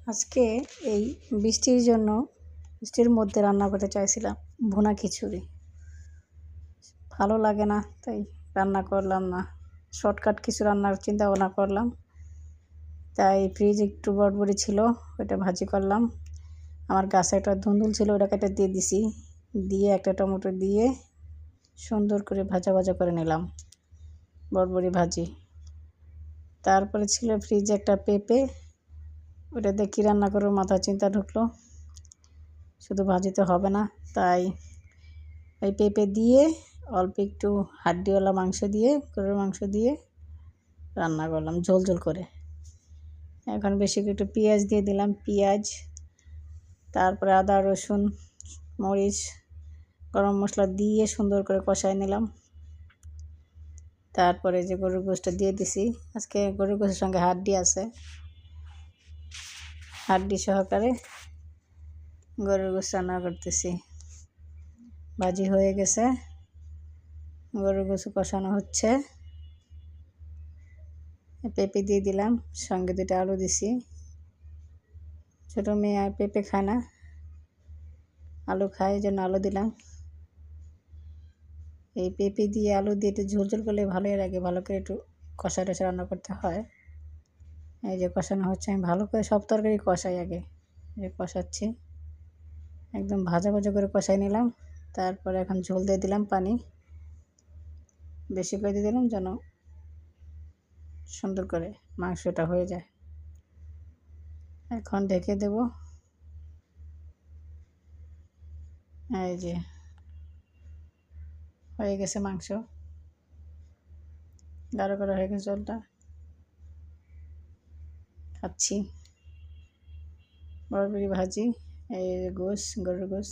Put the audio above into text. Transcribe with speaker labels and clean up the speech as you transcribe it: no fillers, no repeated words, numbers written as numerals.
Speaker 1: আজকে এই বৃষ্টির মধ্যে রান্না করতে চাইছিলাম ভুনা খিচুড়ি। ভালো লাগে না, তাই রান্না করলাম না। শর্টকাট কিছু রান্নার চিন্তা ভাবনা করলাম। তাই ফ্রিজে একটু বড়বড়ি ছিল, ওটা ভাজি করলাম। আমার গাছে একটা ধুন্দুল ছিল, ওটা কেটে দিয়ে দিছি। দিয়ে একটা টমেটো দিয়ে সুন্দর করে ভাজা ভাজা করে নিলাম, বড়বড়ি ভাজি। তারপরে ছিল ফ্রিজে একটা পেঁপে, ওটা দিয়ে কী রান্না করবো মাথায় চিন্তা ঢুকলো। শুধু ভাজিতে হবে না, তাই ওই পেঁপে দিয়ে অল্প একটু হাড্ডিওয়ালা মাংস দিয়ে, গরুর মাংস দিয়ে রান্না করলাম ঝোল ঝোল করে। এখন বেশি একটু পেঁয়াজ দিয়ে দিলাম, পেঁয়াজ, তারপরে আদা রসুন মরিচ গরম মশলা দিয়ে সুন্দর করে কষাই নিলাম। তারপরে যে গরুর গোশটা দিয়ে দিছি, আজকে গরুর গোশের সঙ্গে হাড্ডি আছে, হাড্ডি সহকারে গরুর গোশ রান্না করতেছি। ভাজি হয়ে গেছে, গরুর গোশ কষানো হচ্ছে। পেঁপে দিয়ে দিলাম, সঙ্গে 2টা আলু দিছি। ছোটো মেয়ে আর পেঁপে খায় না, আলু খায়, এই জন্য আলু দিলাম। এই পেঁপে দিয়ে আলু দিয়ে একটু ঝোল ঝোল করলে ভালোই লাগে, ভালো করে একটু কষা টষা রান্না করতে হয়। এই যে কষানো হচ্ছে, আমি ভালো করে সব তরকারি কষাই আগে, এই কষাচ্ছি, একদম ভাজা ভাজা করে কষাই নিলাম। তারপরে এখন ঝোল দিয়ে দিলাম, পানি বেশি করে দিয়ে দিলাম যেন সুন্দর করে মাংসটা হয়ে যায়। এখন ঢেকে দেব। এই যে হয়ে গেছে মাংস, গাঢ় গাঢ় হয়ে গেছে ঝোলটা। খাচ্ছি বড়বড়ি ভাজি, এই গোশ, গরুর গোশ।